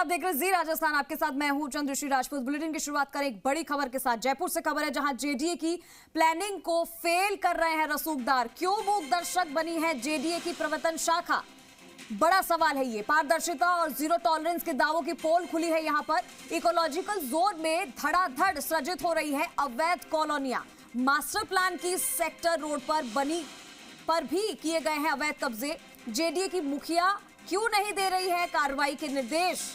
आप देख रहे हैं जी राजस्थान, आपके साथ मैं हूं चंद्रश्री राजपूत। बुलेटिन की शुरुआत करें एक बड़ी खबर के साथ। जयपुर से खबर है जहां जेडीए की प्लानिंग को फेल कर रहे हैं रसूखदार। क्यों मूक दर्शक बनी है जेडीए की प्रवर्तन शाखा? बड़ा सवाल है ये। पारदर्शिता और जीरो टॉलरेंस के दावों की पोल खुली है। यहां पर इकोलॉजिकल जोन में धड़ाधड़ सृजित हो रही है अवैध कॉलोनियां। मास्टर प्लान की सेक्टर रोड पर भी किए गए हैं अवैध कब्जे। जेडीए की मुखिया क्यों नहीं दे रही है कार्रवाई के निर्देश?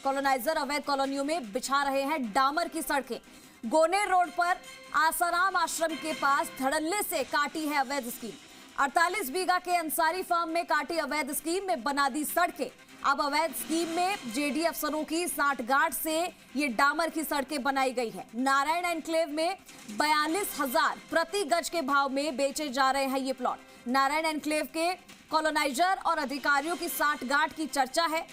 कॉलोनाइजर अवैध कॉलोनियों में बिछा रहे हैं डामर की सड़कें। गोनेर रोड पर आसाराम आश्रम के पास धड़ल्ले से काटी है अवैध स्कीम। 48 बीघा के अंसारी फार्म में काटी अवैध स्कीम में बना दी सड़कें। अब अवैध स्कीम में जेडीए अफसरों की सांठगांठ से ये डामर की सड़कें बनाई गई है। नारायण एनक्लेव में 42,000 प्रति गज के भाव में बेचे जा रहे हैं ये प्लॉट। नारायण एनक्लेव के कॉलोनाइजर और अधिकारियों की सांठगांठ की चर्चा है।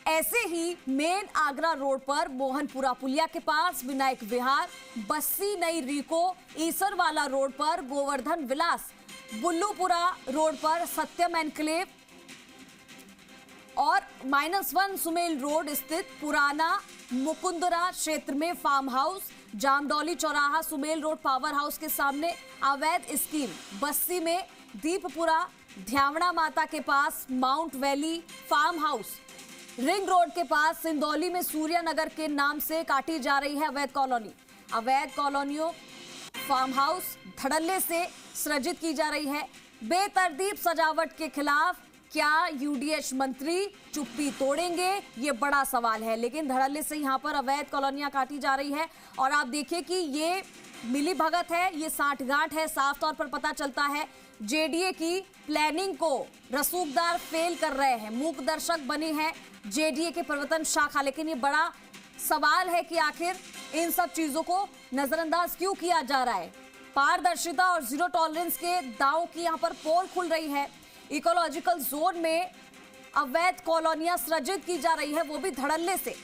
ऐसे ही मेन आगरा रोड पर मोहनपुरा पुलिया के पास विनायक विहार, बस्सी नई रीको, ईसरवाला रोड पर गोवर्धन विलास, बुल्लूपुरा रोड पर सत्यम एनक्लेव और -1 सुमेल रोड स्थित पुराना मुकुंदरा क्षेत्र में फार्म हाउस, जामडौली चौराहा सुमेल रोड पावर हाउस के सामने अवैध स्कीम, बस्सी में दीपपुरा, ध्यावड़ा माता के पास mount valley farm house, ring road के पास सिंदौली में सूर्या नगर के नाम से काटी जा रही है अवैध कॉलोनी। अवैध कॉलोनियों फार्म हाउस धड़ल्ले से सृजित की जा रही है। बेतरतीब सजावट के खिलाफ क्या यूडीएच मंत्री चुप्पी तोड़ेंगे? ये बड़ा सवाल है। लेकिन धड़ल्ले से यहां पर अवैध कॉलोनियां काटी जा रही है और आप देखिए कि ये मिली भगत है, ये सांठगांठ है। साफ तौर पर पता चलता है जेडीए की प्लानिंग को रसूखदार फेल कर रहे हैं। मूक दर्शक बनी है जेडीए के प्रवर्तन शाखा। लेकिन ये बड़ा सवाल है कि आखिर इन सब चीजों को नजरअंदाज क्यों किया जा रहा है? पारदर्शिता और जीरो टॉलरेंस के दावों की यहां पर पोल खुल रही है। इकोलॉजिकल जोन में अवैध कॉलोनियां सृजित की जा रही है, वो भी धड़ल्ले से।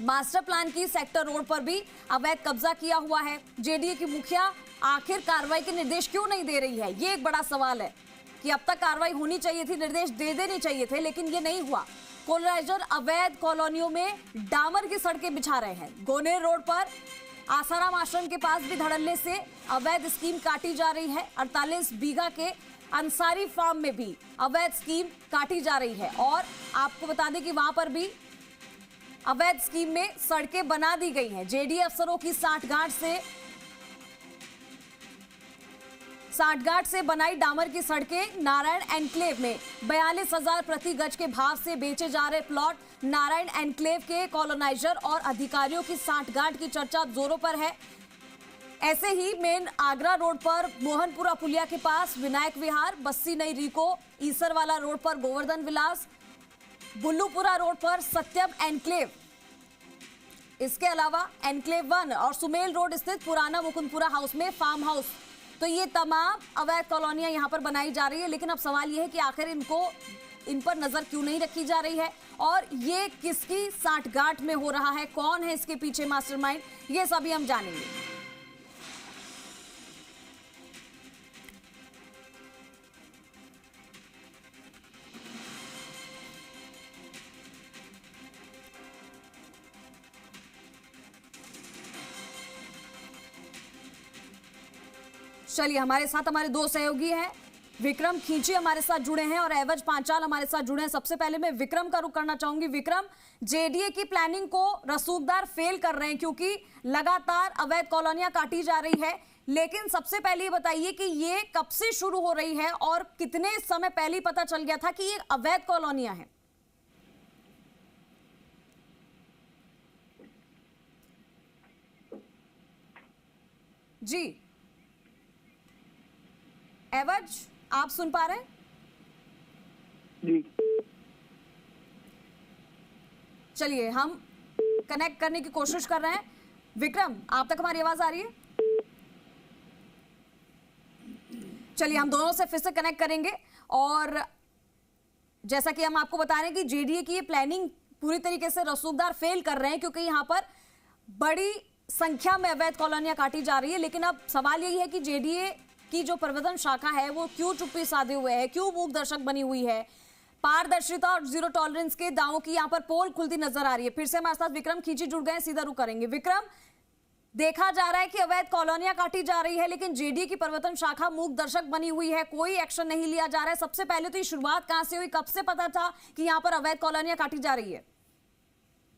मास्टर प्लान की सेक्टर रोड पर भी अवैध कब्जा किया हुआ है। जेडीए की मुखिया आखिर कार्रवाई के निर्देश क्यों नहीं दे रही है? ये एक बड़ा सवाल है कि अब तक कार्रवाई होनी चाहिए थी, निर्देश दे देने चाहिए थे, लेकिन ये नहीं हुआ। कॉलोनाइजर अवैध कॉलोनियों में डामर की सड़कें बिछा रहे हैं। गोनेर रोड पर आसाराम आश्रम के पास भी धड़ल्ले से अवैध स्कीम काटी जा रही है। 48 बीघा के अंसारी फार्म में भी अवैध स्कीम काटी जा रही है। और आपको बता दें कि वहां पर भी अवैध स्कीम में सड़कें बना दी गई हैं। जेडीए अफसरों की सांठगांठ से बनाई डामर की सड़कें। नारायण एनक्लेव में 42,000 प्रति गज के भाव से बेचे जा रहे प्लॉट। नारायण एनक्लेव के कॉलोनाइजर और अधिकारियों की सांठगांठ की चर्चा जोरों पर है। ऐसे ही मेन आगरा रोड पर मोहनपुरा पुलिया के पास विनायक विहार, बस्सी नई रीको, ईसरवाला रोड पर गोवर्धन विलास, बुल्लूपुरा रोड पर सत्यम एनक्लेव, इसके अलावा एनक्लेव 1 और सुमेल रोड स्थित पुराना मुकुंदपुरा हाउस में फार्म हाउस। तो ये तमाम अवैध कॉलोनियां यहां पर बनाई जा रही है। लेकिन अब सवाल यह है कि आखिर इन पर नजर क्यों नहीं रखी जा रही है और ये किसकी सांठगांठ में हो रहा है? कौन है इसके पीछे मास्टरमाइंड? ये सभी हम जानेंगे। चलिए, हमारे साथ हमारे दो सहयोगी हैं। विक्रम खींची हमारे साथ जुड़े हैं और एवज पांचाल हमारे साथ जुड़े हैं। सबसे पहले मैं विक्रम का रुख करना चाहूंगी। विक्रम, जेडीए की प्लानिंग को रसूखदार फेल कर रहे हैं क्योंकि लगातार अवैध कॉलोनियां काटी जा रही है। लेकिन सबसे पहले ये बताइए कि ये कब से शुरू हो रही है और कितने समय पहले पता चल गया था कि ये अवैध कॉलोनियां हैं? जी एवज, आप सुन पा रहे हैं? जी। चलिए, हम कनेक्ट करने की कोशिश कर रहे हैं। विक्रम, आप तक हमारी आवाज आ रही है? चलिए, हम दोनों से फिर से कनेक्ट करेंगे। और जैसा कि हम आपको बता रहे हैं कि जेडीए की ये प्लानिंग पूरी तरीके से रसूखदार फेल कर रहे हैं क्योंकि यहां पर बड़ी संख्या में अवैध कॉलोनियां काटी जा रही है। लेकिन अब सवाल यही है कि जेडीए की जो प्रवर्तन शाखा है वो क्यों चुप्पी साधे हुए है, क्यों मूक दर्शक बनी हुई है? पारदर्शिता और जीरो टॉलरेंस के दावों की यहाँ पर पोल खुलती नजर आ रही है। फिर से हमारे साथ विक्रम खींची जुड़ गए, सीधा रुख करेंगे। विक्रम, देखा जा रहा है कि अवैध कॉलोनियां काटी जा रही है, लेकिन जेडीए की प्रवर्तन शाखा मूक दर्शक बनी हुई है, कोई एक्शन नहीं लिया जा रहा है। सबसे पहले तो ये शुरुआत कहां से हुई, कब से पता था कि यहाँ पर अवैध कॉलोनियां काटी जा रही है?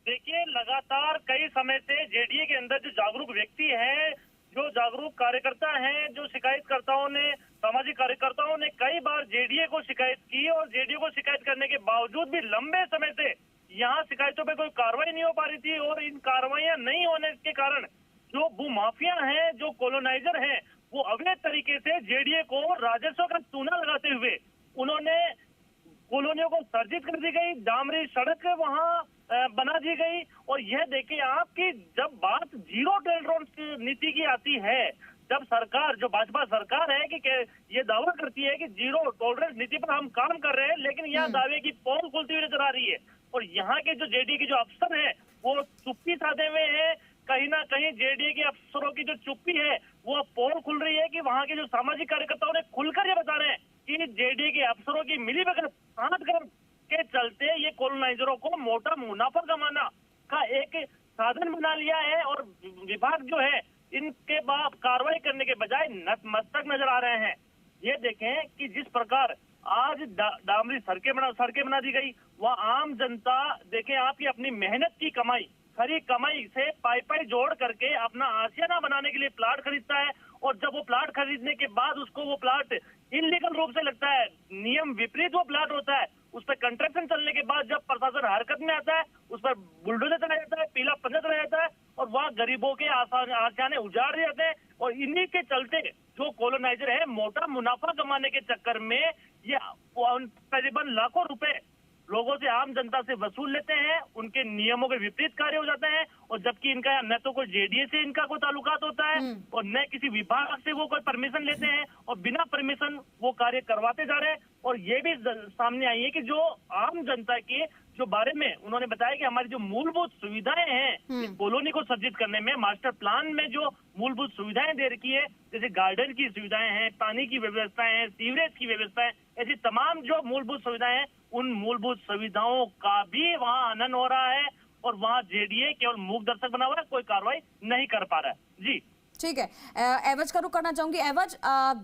देखिए, लगातार कई समय से जेडीए के अंदर जो जागरूक व्यक्ति हैं, जो जागरूक कार्यकर्ता हैं, जो शिकायतकर्ताओं ने, सामाजिक कार्यकर्ताओं ने कई बार जेडीए को शिकायत की और जेडीए को शिकायत करने के बावजूद भी लंबे समय से यहाँ शिकायतों पे कोई कार्रवाई नहीं हो पा रही थी। और इन कार्रवाइयां नहीं होने के कारण जो भूमाफिया हैं, जो कॉलोनाइजर हैं, वो अवैध तरीके से जेडीए को राजस्व का चूना लगाते हुए उन्होंने कॉलोनियों को सर्जित कर दी गई, डामरी सड़क वहाँ बना दी गई। और यह देखिए आपकी जब बात जीरो टॉलरेंस नीति की आती है, जब सरकार, जो भाजपा सरकार है कि ये दावा करती है कि जीरो टॉलरेंस नीति पर हम काम कर रहे हैं, लेकिन यह दावे की पोल खुलती हुई नजर आ रही है। और यहाँ के जो जेडीए के जो अफसर हैं वो चुप्पी साधे हुए हैं। कहीं ना कहीं जेडीए के अफसरों की जो चुप्पी है वो पोल खुल रही है कि वहाँ के जो सामाजिक कार्यकर्ताओं ने खुलकर ये बता रहे हैं कि जेडीए के अफसरों की मिलीभगत साधकर के चलते ये कॉलोनाइजरों को मोटा मुनाफा कमाना का एक साधन बना लिया है। और विभाग जो है इनके बाद कार्रवाई करने के बजाय नतमस्तक नजर आ रहे हैं। ये देखें कि जिस प्रकार आज डामरी सड़कें बना दी गई, वह आम जनता देखें आपकी अपनी मेहनत की कमाई, खरी कमाई से पाई जोड़ करके अपना आशियाना बनाने के लिए प्लाट खरीदता है। और जब वो प्लाट खरीदने के बाद उसको वो प्लाट इनलीगल रूप से लगता है, नियम विपरीत वो प्लाट होता है, उस पर कंस्ट्रक्शन चलने के बाद जब प्रशासन हरकत में आता है, उस पर बुलडोजर चला जाता है, पीला पंजा चला जाता है और वहाँ गरीबों के आशियाने उजाड़ दिए जाते हैं। और इन्हीं के चलते जो कॉलोनाइजर है मोटा मुनाफा कमाने के चक्कर में ये करीबन लाखों रुपए लोगों से, आम जनता से वसूल लेते हैं, उनके नियमों के विपरीत कार्य हो जाते हैं। और जबकि इनका न तो कोई जेडीए से इनका कोई ताल्लुकात होता है और न किसी विभाग से वो कोई परमिशन लेते हैं और बिना परमिशन वो कार्य करवाते जा रहे हैं। और ये भी सामने आई है कि जो आम जनता के जो बारे में उन्होंने बताया कि हमारी जो मूलभूत सुविधाएं हैं इस कॉलोनी को सर्जित करने में, मास्टर प्लान में जो मूलभूत सुविधाएं दे रखी है, जैसे गार्डन की सुविधाएं हैं, पानी की व्यवस्थाएं हैं, सीवरेज की व्यवस्थाएं, ऐसी तमाम जो मूलभूत सुविधाएं हैं, उन मूलभूत सुविधाओं का भी वहाँ हनन हो रहा है। और वहाँ जेडीए केवल मूक दर्शक बना हुआ है, कोई कार्रवाई नहीं कर पा रहा है। जी ठीक है, एवज का रुख करना चाहूंगी। एवज,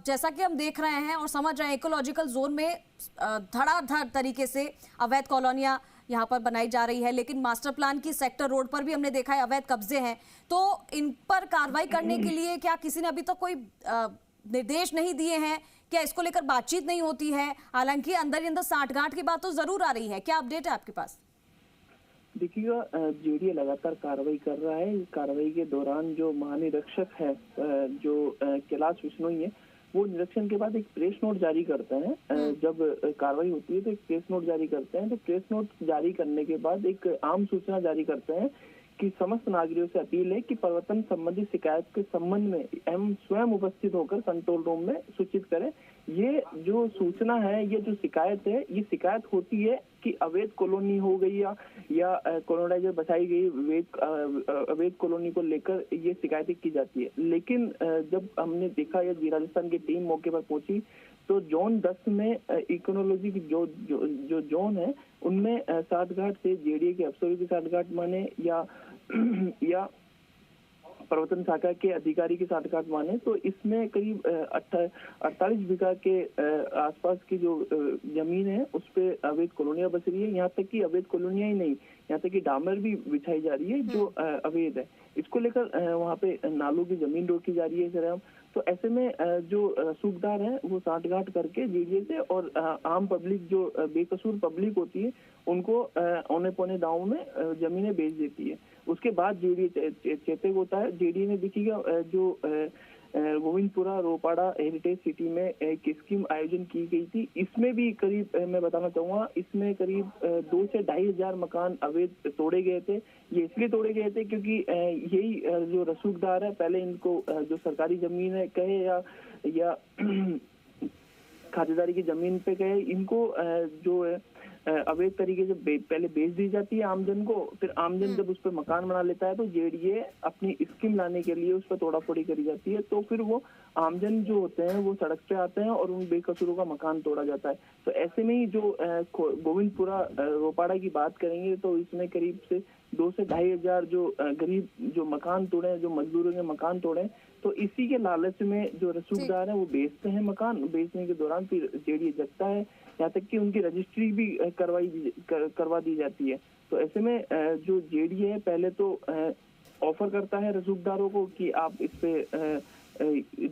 जैसा कि हम देख रहे हैं और समझ रहे हैं, इकोलॉजिकल जोन में धड़ाधड़ तरीके से अवैध कॉलोनियां यहाँ पर बनाई जा रही है, लेकिन मास्टर प्लान की सेक्टर रोड पर भी हमने देखा है अवैध कब्जे हैं। तो इन पर कार्रवाई करने के लिए क्या किसी ने अभी तक कोई निर्देश नहीं दिए हैं? क्या इसको लेकर बातचीत नहीं होती है? हालांकि अंदर ही अंदर साठगांठ की बात तो जरूर आ रही है, क्या अपडेट है आपके पास? देखिएगा, जेडीए लगातार कार्रवाई कर रहा है। कार्रवाई के दौरान जो महानिरीक्षक है जो कैलाश विश्नोई है, वो निरीक्षण के बाद एक प्रेस नोट जारी करते हैं। जब कार्रवाई होती है तो एक प्रेस नोट जारी करते हैं। तो प्रेस नोट जारी करने के बाद एक आम सूचना जारी करते हैं कि समस्त नागरिकों से अपील है कि प्रवर्तन संबंधी शिकायत के संबंध में हम स्वयं उपस्थित होकर कंट्रोल रूम में सूचित करें। ये जो सूचना है, ये जो शिकायत है, ये शिकायत होती है कि अवैध कॉलोनी हो गई या कॉलोनाइजर बसाई गई, अवैध कॉलोनी को लेकर ये शिकायतें की जाती है। लेकिन जब हमने देखा या राजस्थान की टीम मौके पर पहुंची तो जोन 10 में इकोनॉलॉजी की जो जोन है उनमें साठगांठ से जेडीए के अफसरों की साठगांठ माने या प्रवर्तन शाखा के अधिकारी के साठगांठ माने, तो इसमें करीब 48 बीघा के आसपास की जो जमीन है उस पे अवैध कॉलोनियां बस रही है। यहाँ तक कि अवैध कॉलोनियां ही नहीं, यहाँ तक कि डामर भी बिछाई जा रही है जो अवैध है। इसको लेकर वहाँ पे नालों की जमीन रोकी जा रही है सर। तो ऐसे में जो रसूखदार है वो साठगांठ करके जेडीए से और आम पब्लिक जो बेकसूर पब्लिक होती है उनको औने पौने दावों में जमीनें बेच देती है। उसके बाद जेडीए चेतक होता है। जेडीए ने देखिएगा जो गोविंदपुरा रोपाड़ा हेरिटेज सिटी में एक स्कीम आयोजन की गई थी, इसमें भी करीब मैं बताना चाहूँगा, इसमें करीब 2 से 2.5 हजार मकान अवैध तोड़े गए थे। ये इसलिए तोड़े गए थे क्योंकि यही जो रसूखदार है, पहले इनको जो सरकारी जमीन है कहे या खातेदारी की जमीन पे कहे, इनको जो है अवैध तरीके से पहले बेच दी जाती है आमजन को, फिर आमजन जब उस पर मकान बना लेता है तो जेडीए अपनी स्कीम लाने के लिए उस पर तोड़ाफोड़ी करी जाती है, तो फिर वो आमजन जो होते हैं वो सड़क पे आते हैं और उन बेकसूरों का मकान तोड़ा जाता है। तो ऐसे में ही जो गोविंदपुरा रोपाड़ा की बात करेंगे तो इसमें करीब से 2 से 2.5 हजार जो गरीब जो मकान तोड़े हैं, जो मजदूरों के मकान तोड़े, तो इसी के लालच में जो रसूखदार है वो बेचते हैं मकान, बेचने के दौरान फिर जेडीए जगता है, यहाँ तक कि उनकी रजिस्ट्री भी करवा दी जाती है। तो ऐसे में जो जेडीए है पहले तो ऑफर करता है रसूखदारों को कि आप इस पे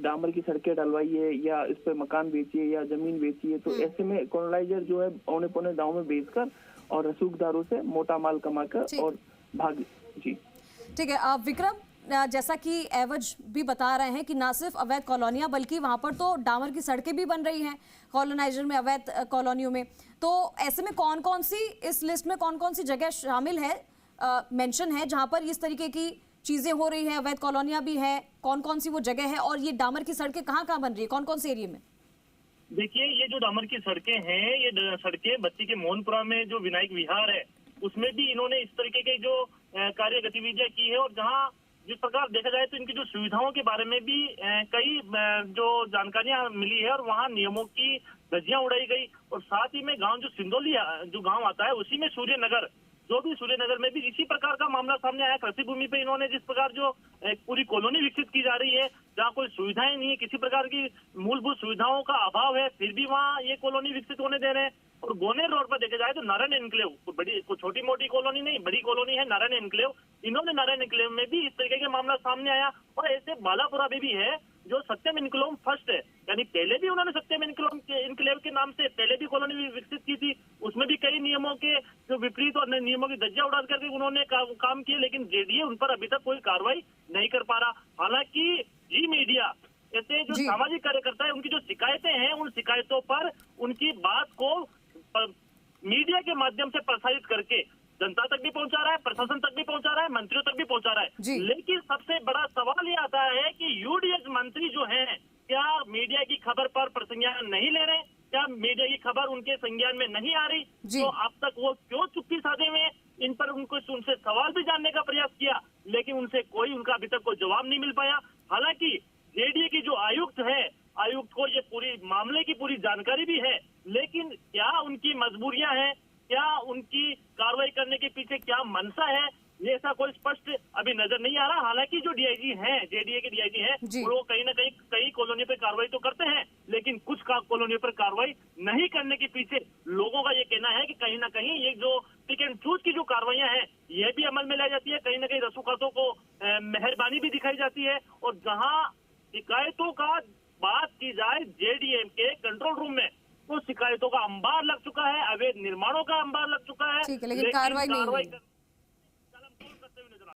डामर की सड़कें डलवाइए या इस पे मकान बेचिए या जमीन बेचिए, तो ऐसे में कॉलोनाइजर जो है औने पौने दाव में बेचकर और रसूखदारों से मोटा माल कमाकर और भाग। जी ठीक है विक्रम, जैसा कि एवज भी बता रहे हैं कि ना सिर्फ अवैध कॉलोनियां बल्कि वहां पर तो डामर की सड़कें भी बन रही हैं कॉलोनाइजर में, अवैध कॉलोनियों में। तो ऐसे में कौन कौन सी इस लिस्ट में कौन कौन सी जगह शामिल है, मेंशन है जहां पर इस तरीके की चीजें हो रही है, अवैध कॉलोनियां भी है, कौन कौन सी वो जगह है और ये डामर की सड़कें कहाँ कहाँ बन रही है, कौन कौन से एरिया में? देखिए, ये जो डामर की सड़कें हैं, ये सड़कें बस्ती के मोहनपुरा में जो विनायक विहार है उसमें भी इन्होंने इस तरीके के जो कार्य गतिविधियां की है, और जहाँ जिस प्रकार देखा जाए तो इनकी जो सुविधाओं के बारे में भी कई जो जानकारियां मिली है और वहाँ नियमों की धज्जियां उड़ाई गई। और साथ ही में गांव जो सिंदौली जो गांव आता है उसी में सूर्यनगर, जो भी सूर्यनगर में भी इसी प्रकार का मामला सामने आया। कृषि भूमि पे इन्होंने जिस प्रकार जो पूरी कॉलोनी विकसित की जा रही है, जहाँ कोई सुविधाएं नहीं है, किसी प्रकार की मूलभूत सुविधाओं का अभाव है, फिर भी वहाँ ये कॉलोनी विकसित होने दे रहे हैं। और गोनेर रोड पर देखा जाए तो नारायण एनक्लेव, बड़ी छोटी मोटी कॉलोनी नहीं, बड़ी कॉलोनी है नारायण एनक्लेव। इन्होंने नारायण एनक्लेव में भी इस तरीके का मामला सामने आया। और ऐसे बालापुरा में भी है जो सत्यम एनक्लेव फर्स्ट है, यानी पहले भी उन्होंने सत्यम एनक्लेव के नाम से पहले भी कॉलोनी विकसित की थी, उसमें भी कई नियमों के जो विपरीत और नियमों की धज्जियां उड़ा करके उन्होंने काम किए, लेकिन जेडीए उन पर अभी तक कोई कार्रवाई नहीं कर पा रहा। हालांकि जी मीडिया ऐसे जो सामाजिक कार्यकर्ता है उनकी जो शिकायतें हैं, उन शिकायतों पर उनकी बात को मीडिया के माध्यम से प्रसारित करके जनता तक भी पहुंचा रहा है, प्रशासन तक भी पहुंचा रहा है, मंत्रियों तक भी पहुंचा रहा है। लेकिन सबसे बड़ा सवाल ये आता है कि यूडीएच मंत्री जो हैं, क्या मीडिया की खबर पर प्रसंज्ञान नहीं ले रहे? क्या मीडिया की खबर उनके संज्ञान में नहीं आ रही? तो अब तक वो क्यों चुप्पी साधे हुए? इन पर उनसे सवाल भी जानने का प्रयास किया, लेकिन उनसे उनका अभी तक कोई जवाब नहीं मिल पाया। हालांकि जेडीए की जो आयुक्त है, आयुक्त को ये पूरी मामले की पूरी जानकारी भी है, लेकिन क्या उनकी मजबूरियां हैं, क्या उनकी कार्रवाई करने के पीछे क्या मंशा है, ये ऐसा कोई स्पष्ट अभी नजर नहीं आ रहा। हालांकि जो डीआईजी हैं, जेडीए के डीआईजी हैं, वो कहीं ना कहीं कई कॉलोनी पर कार्रवाई तो करते हैं, लेकिन कुछ कॉलोनी पर कार्रवाई नहीं करने के पीछे लोगों का ये कहना है कि कहीं ना कहीं ये जो पिक एंड चूज की जो कार्रवाइयां हैं, ये भी अमल में लाई जाती है, कहीं ना कहीं रसूखों को मेहरबानी भी दिखाई जाती है। और जहाँ शिकायतों का बात की जाए जेडीएम के कंट्रोल रूम में, तो शिकायतों का अंबार लग चुका है, अवैध निर्माणों का अंबार लग चुका है, लेकिन कार्रवाई नहीं हुई।